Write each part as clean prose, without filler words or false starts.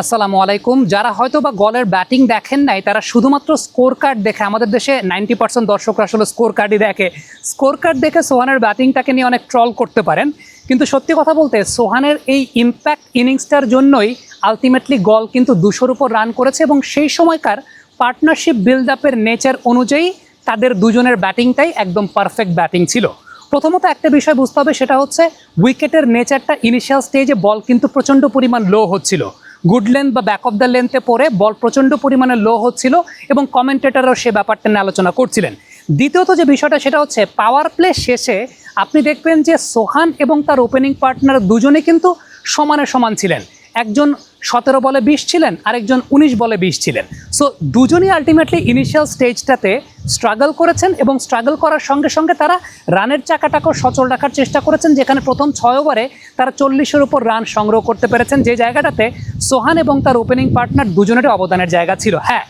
আসসালামু আলাইকুম। যারা হয়তো বা গলের ব্যাটিং দেখেন নাই তারা শুধুমাত্র স্কোর কার্ড দেখে, আমাদের দেশে 90% দর্শকরা আসলে স্কোর কার্ডই দেখে, স্কোর কার্ড দেখে সোহানের ব্যাটিংটাকে নিয়ে অনেক ট্রল করতে পারেন। কিন্তু সত্যি কথা বলতে সোহানের এই ইম্প্যাক্ট ইনিংসটার জন্যই আলটিমেটলি গল কিন্তু 200-র উপর রান করেছে এবং সেই সময়কার পার্টনারশিপ বিল্ড আপের নেচার অনুযায়ী তাদের দুজনের ব্যাটিংটাই একদম পারফেক্ট ব্যাটিং ছিল। প্রথমত একটা বিষয় বুঝতে হবে, সেটা হচ্ছে উইকেটের নেচারটা ইনিশিয়াল স্টেজে বল কিন্তু প্রচণ্ড পরিমাণ লো হচ্ছিল, গুড লেন্থ বা ব্যাক অফ দ্য লেন্থে পড়ে বল প্রচণ্ড পরিমাণে লো হচ্ছিল এবং কমেন্টেটররাও সে ব্যাপারটা নিয়ে আলোচনা করছিলেন। দ্বিতীয়ত যে বিষয়টা সেটা হচ্ছে পাওয়ার প্লে শেষে আপনি দেখবেন যে সোহান এবং তার ওপেনিং পার্টনার দুজনে কিন্তু সমানে সমান ছিলেন। একজন 17 বলে 20 ছিলেন, আরেকজন 19 বলে 20 ছিলেন। সো দুজনই আলটিমেটলি ইনিশিয়াল স্টেজটাতে স্ট্রাগল করেছেন এবং স্ট্রাগল করার সঙ্গে সঙ্গে তারা রানের চাকাটাকেও সচল রাখার চেষ্টা করেছেন, যেখানে প্রথম 6 ওভারে তারা 40-এর উপর রান সংগ্রহ করতে পেরেছেন, যে জায়গাটাতে সোহান এবং তার ওপেনিং পার্টনার দুজনেরই অবদানের জায়গা ছিল। হ্যাঁ,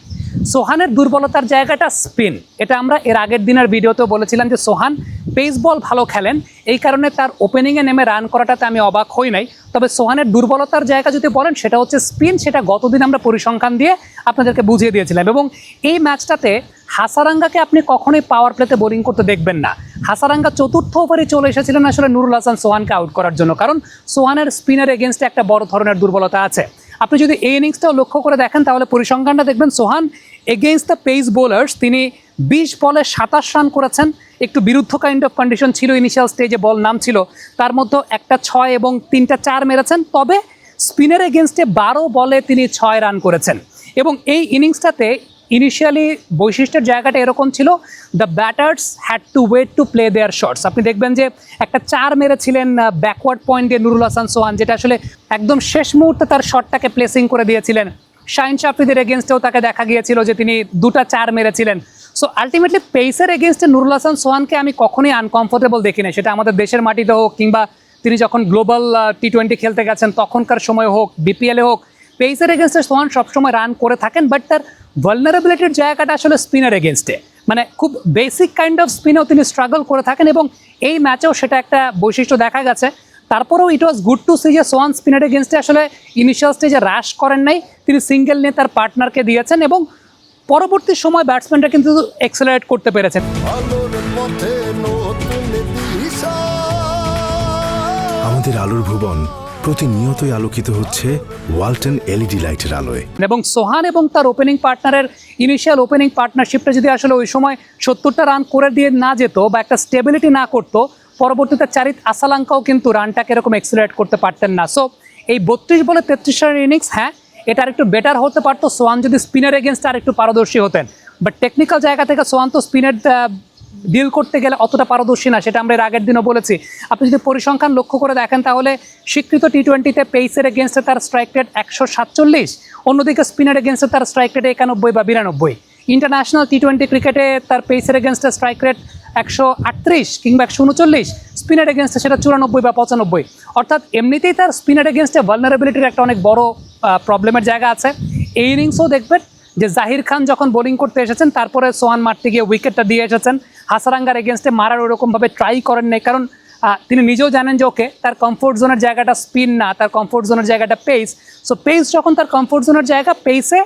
সোহানের দুর্বলতার জায়গাটা স্পিন। এটা আমরা এর আগের দিনের ভিডিওতেও বলেছিলাম যে সোহান পেস বল ভালো খেলেন, এই কারণে তার ওপেনিংয়ে নেমে রান করাটাতে আমি অবাক হই নাই। তবে সোহানের দুর্বলতার জায়গা যদি বলেন সেটা হচ্ছে স্পিন, সেটা গতদিন আমরা পরিসংখ্যান দিয়ে আপনাদেরকে বুঝিয়ে দিয়েছিলাম। এবং এই ম্যাচটাতে হাসারাঙ্গাকে আপনি কখনোই পাওয়ার প্লেতে বোলিং করতে দেখবেন না। হাসারাঙ্গা 4র্থ ওভারে চলে এসেছিলেন আসলে নুরুল হাসান সোহানকে আউট করার জন্য, কারণ সোহানের স্পিনের এগেনস্টে একটা বড় ধরনের দুর্বলতা আছে। আপনি যদি এই ইনিংসটাও লক্ষ্য করে দেখেন তাহলে পরিসংখ্যানটা দেখবেন সোহান এগেইনস্ট দ্য পেস বোলার্স তিনি 20 বলে 27 রান করেছেন। একটু বিরুদ্ধ কাইন্ড অফ কন্ডিশন ছিল, ইনিশিয়াল স্টেজে বল নামছিল, তার মধ্যে একটা 6 এবং 3টা 4 মেরেছেন। তবে স্পিনের এগেনস্টে 12 বলে তিনি 6 রান করেছেন। এবং এই ইনিংসটাতে ইনিশিয়ালি বৈশিষ্ট্যের জায়গাটা এরকম ছিল, the batters had to wait to play their shots. আপনি দেখবেন যে একটা 4 মেরেছিলেন ব্যাকওয়ার্ড পয়েন্ট দিয়ে নুরুল হাসান সোহান, যেটা আসলে একদম শেষ মুহূর্তে তার শটটাকে প্লেসিং করে দিয়েছিলেন। শাহিন শাফরিদের এগেনস্টেও তাকে দেখা গিয়েছিল যে তিনি 2টা 4 মেরেছিলেন। সো আলটিমেটলি পেসার এগেনস্টে নুরুল হাসান সোহানকে আমি কখনোই আনকমফোর্টেবল দেখি না, সেটা আমাদের দেশের মাটিতে হোক কিংবা তিনি যখন গ্লোবাল T20 খেলতে গেছেন তখনকার সময় হোক, বিপিএলে হোক, পেসার এগেনস্টে সোহান সবসময় রান করে থাকেন। বাট তার ভালনারেবিলিটির জায়গাটা আসলে স্পিনার এগেনস্টে, মানে খুব বেসিক কাইন্ড অফ স্পিনেও তিনি স্ট্রাগল করে থাকেন এবং এই ম্যাচেও সেটা একটা বৈশিষ্ট্য দেখা গেছে। তারপরেও ইট ওয়াজ গুড টু সি যে সোহান স্পিনার এগেনস্টে আসলে ইনিশিয়াল স্টেজে রাশ করেন নাই, তিনি সিঙ্গেল নিয়ে তার পার্টনারকে দিয়েছেন এবং পরবর্তী সময় ব্যাটসম্যানটা কিন্তু এক্সেলারেট করতে পেরেছেন। আমাদের আলোর ভুবন প্রতিনিয়তই আলোকিত হচ্ছে ওয়ালটন এলইডি লাইটের আলোয়। এবং সোহান এবং তার ওপেনিং পার্টনারের ইনিশিয়াল ওপেনিং পার্টনারশিপটা যদি আসলে ওই সময় 70টা রান করে দিয়ে না যেত বা একটা স্টেবিলিটি না করতো, পরবর্তীতে চারিত আসালাঙ্কাও কিন্তু রানটাকে এরকম এক্সেলারেট করতে পারতেন না। সো এই 32 বলে 33 রানের ইনিংস, হ্যাঁ এটা আর একটু বেটার হতে পারতো সোহান যদি স্পিনার এগেনস্টে আর একটু পারদর্শী হতেন। বাট টেকনিক্যাল জায়গা থেকে সোহান তো স্পিনার ডিল করতে গেলে অতটা পারদর্শী না, সেটা আমরা এর আগের দিনও বলেছি। আপনি যদি পরিসংখ্যান লক্ষ্য করে দেখেন তাহলে স্বীকৃত T20-তে পেসের এগেনস্টে তার স্ট্রাইক রেট 147, অন্যদিকে স্পিনার এগেনস্টে তার স্ট্রাইক রেট 91 বা 92। ইন্টারন্যাশনাল T20 ক্রিকেটে তার পেসের এগেনস্টে স্ট্রাইক রেট 138 কিংবা 139, স্পিনার এগেনস্টে সেটা 94 বা 95। অর্থাৎ এমনিতেই তার স্পিনার এগেনস্টে ভালনারেবিলিটির একটা অনেক বড় প্রবলেমের জায়গা আছে। এই ইনিংসও দেখবেন যে জাহির খান যখন বোলিং করতে এসেছেন তারপরে সোহান মারতে গিয়ে উইকেটটা দিয়ে এসেছেন। হাসারাঙ্গার এগেনস্টে মারার ওরকমভাবে ট্রাই করেন নাই, কারণ তিনি নিজেও জানেন যে ওকে তার কমফোর্ট জোনের জায়গাটা স্পিন না, তার কমফোর্ট জোনের জায়গাটা পেস। সো পেস যখন তার কমফোর্ট জোনের জায়গা, পেসে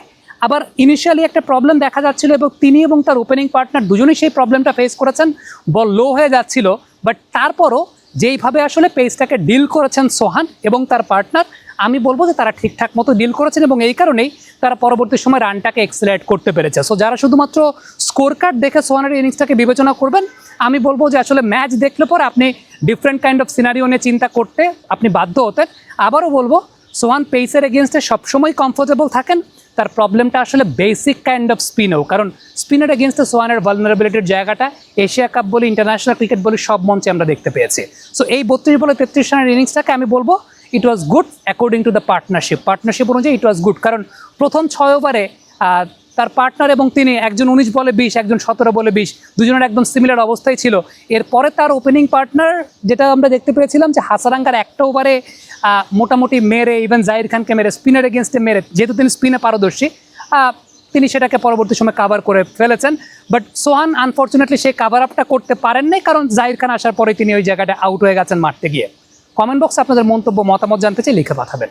আবার ইনিশিয়ালি একটা প্রবলেম দেখা যাচ্ছিল এবং তিনি এবং তার ওপেনিং পার্টনার দুজনেই সেই প্রবলেমটা ফেস করেছেন, বল লো হয়ে যাচ্ছিল। বাট তারপরও যেইভাবে আসলে পেসটাকে ডিল করেছেন সোহান এবং তার পার্টনার, আমি বলবো যে তারা ঠিকঠাক মতো ডিল করেছেন এবং এই কারণেই তারা পরবর্তী সময় রানটাকে এক্সেলারেট করতে পেরেছে। সো যারা শুধুমাত্র স্কোর কার্ড দেখে সোহানের ইনিংসটাকে বিবেচনা করবেন, আমি বলবো যে আসলে ম্যাচ দেখলে পরে আপনি ডিফারেন্ট কাইন্ড অফ সিনারিও নিয়ে চিন্তা করতে আপনি বাধ্য হতেন। আবারও বলবো সোহান পেসের এগেনস্টে সবসময় কমফোর্টেবল থাকেন, তার প্রবলেমটা আসলে বেসিক কাইন্ড অফ স্পিনেও, কারণ স্পিনের এগেনস্টে সোহানের ভালনারেবিলিটির জায়গাটা এশিয়া কাপ বলি, ইন্টারন্যাশনাল ক্রিকেট বলি, সব মঞ্চে আমরা দেখতে পেয়েছি। সো এই 32 বলে 33 রানের ইনিংসটাকে আমি বলবো it was good according to the partnership অনুযায়ী ইট ওয়াজ গুড। কারণ প্রথম 6 ওভারে তার পার্টনার এবং তিনি, একজন 19 বলে 20, একজন 17 বলে 20, দুজনের একদম সিমিলার অবস্থায় ছিল। এরপরে তার ওপেনিং পার্টনার, যেটা আমরা দেখতে পেয়েছিলাম যে হাসারাঙ্গার একটা ওভারে মোটামুটি মেরে, ইভেন জাহির খানকে মেরে, স্পিনার এগেনস্টে মেরে, যেহেতু তিনি স্পিনে পারদর্শী, তিনি সেটাকে পরবর্তী সময় কাভার করে ফেলেছেন। বাট সোহান আনফর্চুনেটলি সেই কাভার আপটা করতে পারেন নাই, কারণ জাহির খান আসার পরে তিনি ওই জায়গাটা আউট হয়ে গেছেন মারতে গিয়ে। কমেন্ট বক্সে আপনাদের মন্তব্য মতামত জানতে চাই, লিখে পাঠাবেন।